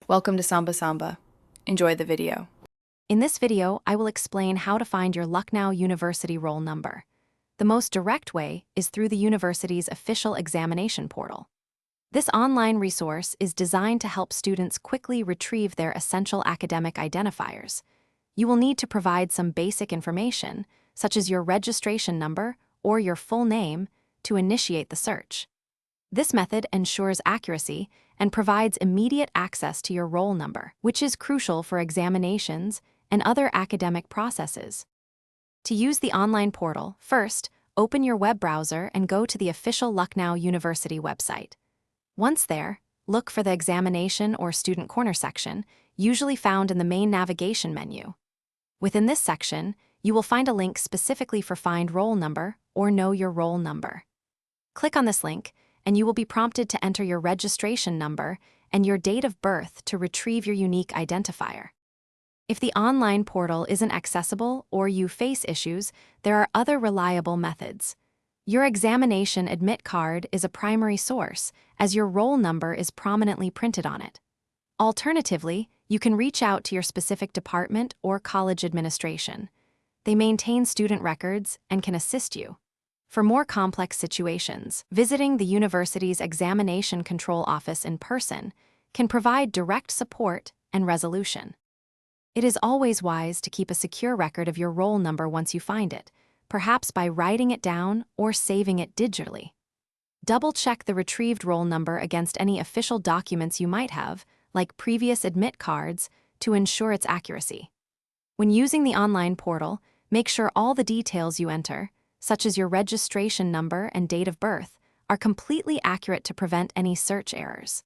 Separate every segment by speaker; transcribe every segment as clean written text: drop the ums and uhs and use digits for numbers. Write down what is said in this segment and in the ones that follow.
Speaker 1: Welcome to Samba Samba. Enjoy the video.
Speaker 2: In this video, I will explain how to find your Lucknow University roll number. The most direct way is through the university's official examination portal. This online resource is designed to help students quickly retrieve their essential academic identifiers. You will need to provide some basic information, such as your registration number or your full name, to initiate the search. This method ensures accuracy and provides immediate access to your roll number, which is crucial for examinations and other academic processes. To use the online portal, first, open your web browser and go to the official Lucknow University website. Once there, look for the Examination or Student Corner section, usually found in the main navigation menu. Within this section, you will find a link specifically for Find Roll Number or Know Your Roll Number. Click on this link, and you will be prompted to enter your registration number and your date of birth to retrieve your unique identifier. If the online portal isn't accessible or you face issues, there are other reliable methods. Your examination admit card is a primary source, as your roll number is prominently printed on it. Alternatively, you can reach out to your specific department or college administration. They maintain student records and can assist you. For more complex situations, visiting the university's Examination Control Office in person can provide direct support and resolution. It is always wise to keep a secure record of your roll number once you find it, perhaps by writing it down or saving it digitally. Double-check the retrieved roll number against any official documents you might have, like previous admit cards, to ensure its accuracy. When using the online portal, make sure all the details you enter, such as your registration number and date of birth, are completely accurate to prevent any search errors.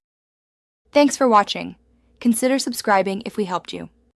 Speaker 3: Thanks for watching. Consider subscribing if we helped you.